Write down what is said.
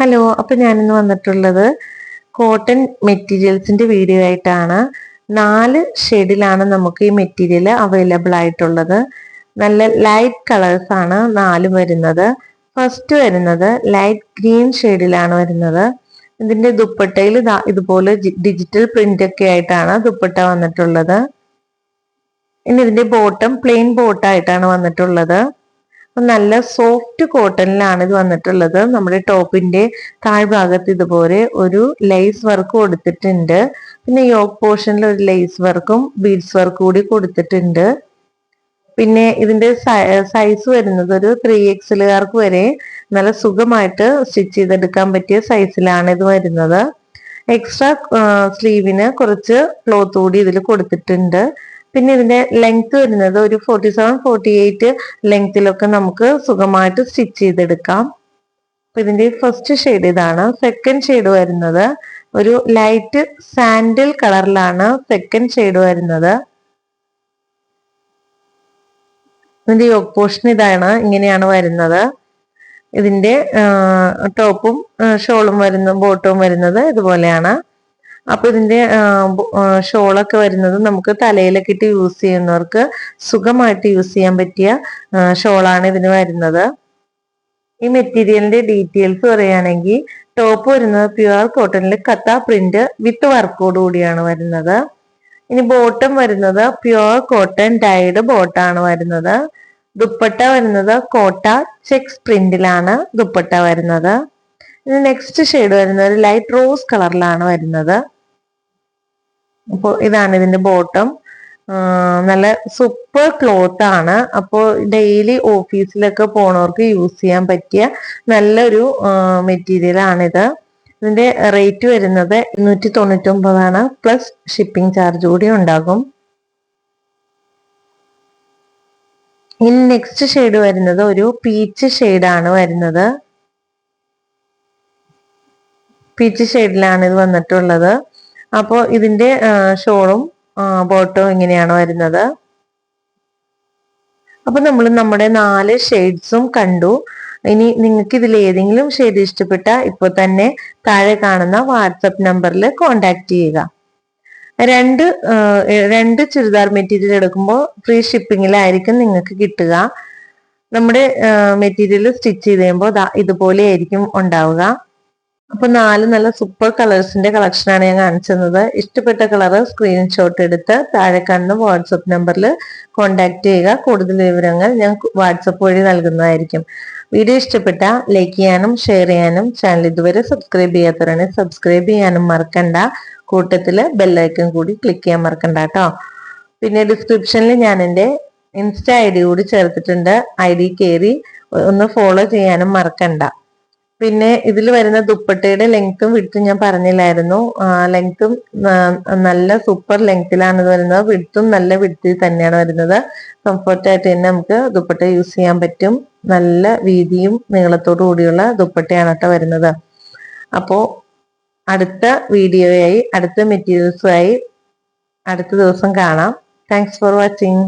Hello, അപ്പൊ ഞാനിന്ന് വന്നിട്ടുള്ളത് കോട്ടൺ മെറ്റീരിയൽസിന്റെ വീഡിയോ ആയിട്ടാണ്. 4 ഷെയ്ഡിലാണ് നമുക്ക് ഈ മെറ്റീരിയൽ അവൈലബിൾ ആയിട്ടുള്ളത്. നല്ല ലൈറ്റ് കളേഴ്സ് ആണ് 4 വരുന്നത്. ഫസ്റ്റ് വരുന്നത് ലൈറ്റ് ഗ്രീൻ ഷെയ്ഡിലാണ് വരുന്നത്. ഇതിന്റെ ദുപ്പട്ടയിൽ ഇതുപോലെ ഡിജിറ്റൽ പ്രിന്റ് ഒക്കെ ആയിട്ടാണ് ദുപ്പട്ട വന്നിട്ടുള്ളത്. ഇനി ഇതിന്റെ ബോട്ടം പ്ലെയിൻ ബോട്ടായിട്ടാണ് വന്നിട്ടുള്ളത്. നല്ല സോഫ്റ്റ് കോട്ടണിലാണ് ഇത് വന്നിട്ടുള്ളത്. നമ്മുടെ ടോപ്പിന്റെ താഴ്ഭാഗത്ത് ഇതുപോലെ ഒരു ലേസ് വർക്ക് കൊടുത്തിട്ടുണ്ട്. പിന്നെ യോക്ക് പോർഷനിൽ ഒരു ലേസ് വർക്കും ബീഡ്സ് വർക്കും കൂടി കൊടുത്തിട്ടുണ്ട്. പിന്നെ ഇതിന്റെ സൈസ് വരുന്നത് ഒരു 3XL വരെ നല്ല സുഖമായിട്ട് സ്റ്റിച്ച് ചെയ്തെടുക്കാൻ പറ്റിയ സൈസിലാണ് ഇത് വരുന്നത്. എക്സ്ട്രാ സ്ലീവിന് കുറച്ച് ക്ലോത്ത് കൂടി ഇതിൽ കൊടുത്തിട്ടുണ്ട്. പിന്നെ ഇതിന്റെ ലെങ്ത് വരുന്നത് ഒരു 47-48 ലെങ്തിലൊക്കെ നമുക്ക് സുഖമായിട്ട് സ്റ്റിച്ച് ചെയ്തെടുക്കാം. അപ്പൊ ഇതിന്റെ ഫസ്റ്റ് ഷെയ്ഡ് ഇതാണ്. സെക്കൻഡ് ഷെയ്ഡ് വരുന്നത് ഒരു ലൈറ്റ് സാൻഡിൽ കളറിലാണ് സെക്കൻഡ് ഷെയ്ഡ് വരുന്നത്. ഇതിന്റെ യോക്ക് പോർഷൻ ഇതാണ്, ഇങ്ങനെയാണ് വരുന്നത്. ഇതിന്റെ ടോപ്പും ഷോളും ബോട്ടവും വരുന്നത് ഇതുപോലെയാണ്. അപ്പൊ ഇതിന്റെ ഷോളൊക്കെ വരുന്നത് നമുക്ക് തലയിലൊക്കെ ഇട്ട് യൂസ് ചെയ്യുന്നവർക്ക് സുഖമായിട്ട് യൂസ് ചെയ്യാൻ പറ്റിയ ഷോളാണ് ഇതിന് വരുന്നത്. ഈ മെറ്റീരിയലിന്റെ ഡീറ്റെയിൽസ് പറയുകയാണെങ്കിൽ ടോപ്പ് വരുന്നത് പ്യുവർ കോട്ടണിൽ കത്ത പ്രിന്റ് വിത്ത് വർക്കോട് കൂടിയാണ് വരുന്നത്. ഇനി ബോട്ടം വരുന്നത് പ്യുവർ കോട്ടൺ ഡൈഡ് ബോട്ടാണ് വരുന്നത്. ദുപ്പട്ട വരുന്നത് കോട്ട ചെക്സ് പ്രിന്റിലാണ് ദുപ്പട്ട വരുന്നത്. ഇനി നെക്സ്റ്റ് ഷെയ്ഡ് വരുന്നത് ഒരു ലൈറ്റ് റോസ് കളറിലാണ് വരുന്നത്. അപ്പോൾ ഇതാണ് ഇതിന്റെ ബോട്ടം. നല്ല സൂപ്പർ ക്ലോത്ത് ആണ്. അപ്പോൾ ഡെയിലി ഓഫീസിലൊക്കെ പോണവർക്ക് യൂസ് ചെയ്യാൻ പറ്റിയ നല്ലൊരു മെറ്റീരിയൽ ആണിത്. ഇതിന്റെ റേറ്റ് വരുന്നത് 299 പ്ലസ് ഷിപ്പിംഗ് ചാർജ് കൂടി ഉണ്ടാകും. ഇനി നെക്സ്റ്റ് ഷെയ്ഡ് വരുന്നത് ഒരു പീച്ച് ഷെയ്ഡാണ് വരുന്നത്. പീച്ച് ഷെയ്ഡിലാണ് ഇത് വന്നിട്ടുള്ളത്. അപ്പോൾ ഇതിന്റെ ഷോളും ബോട്ടവും ഇങ്ങനെയാണ് വരുന്നത്. അപ്പൊ നമ്മൾ നമ്മുടെ 4 ഷെയ്ഡ്സും കണ്ടു. ഇനി നിങ്ങൾക്ക് ഇതിൽ ഏതെങ്കിലും ഷെയ്ഡ് ഇഷ്ടപ്പെട്ട ഇപ്പോൾ തന്നെ താഴെ കാണുന്ന വാട്സപ്പ് നമ്പറിൽ കോണ്ടാക്ട് ചെയ്യുക. രണ്ട് ചുരിദാർ മെറ്റീരിയൽ എടുക്കുമ്പോൾ ഫ്രീ ഷിപ്പിങ്ങിലായിരിക്കും നിങ്ങൾക്ക് കിട്ടുക. നമ്മുടെ മെറ്റീരിയൽ സ്റ്റിച്ച് ചെയ്ത് കഴിയുമ്പോൾ ഇതുപോലെ ആയിരിക്കും ഉണ്ടാവുക. അപ്പൊ 4 നല്ല സൂപ്പർ കളേഴ്സിന്റെ കളക്ഷനാണ് ഞാൻ കാണിച്ചു തന്നത്. ഇഷ്ടപ്പെട്ട കളർ സ്ക്രീൻഷോട്ട് എടുത്ത് താഴെ കാണുന്ന വാട്സപ്പ് നമ്പറിൽ കോണ്ടാക്ട് ചെയ്യുക. കൂടുതൽ വിവരങ്ങൾ ഞാൻ വാട്സപ്പ് വഴി നൽകുന്നതായിരിക്കും. വീഡിയോ ഇഷ്ടപ്പെട്ട ലൈക്ക് ചെയ്യാനും ഷെയർ ചെയ്യാനും ചാനൽ ഇതുവരെ സബ്സ്ക്രൈബ് ചെയ്യാത്തവരാണ് സബ്സ്ക്രൈബ് ചെയ്യാനും മറക്കണ്ട. കൂട്ടത്തില് ബെല്ലൈക്കൺ കൂടി ക്ലിക്ക് ചെയ്യാൻ മറക്കണ്ട കേട്ടോ. പിന്നെ ഡിസ്ക്രിപ്ഷനിൽ ഞാൻ എൻ്റെ ഇൻസ്റ്റ ID കൂടി ചേർത്തിട്ടുണ്ട്. ID കയറി ഒന്ന് ഫോളോ ചെയ്യാനും മറക്കണ്ട. പിന്നെ ഇതിൽ വരുന്ന ദുപ്പട്ടയുടെ ലെങ്ത്തും വിഡ്ത്തും ഞാൻ പറഞ്ഞില്ലായിരുന്നു. ലെങ്ത്തും നല്ല സൂപ്പർ ലെങ്ത്തിലാണ് ഇത് വരുന്നത്. വിഡ്ത്തും നല്ല വിഡ്ത്തിൽ തന്നെയാണ് വരുന്നത്. കംഫർട്ടായിട്ട് തന്നെ നമുക്ക് ദുപ്പട്ട യൂസ് ചെയ്യാൻ പറ്റും. നല്ല വീതിയും നീളത്തോടു കൂടിയുള്ള ദുപ്പട്ടയാണ് കേട്ടോ വരുന്നത്. അപ്പോൾ അടുത്ത വീഡിയോയായി അടുത്ത മെറ്റീരിയൽസുമായി അടുത്ത ദിവസം കാണാം. Thanks for watching.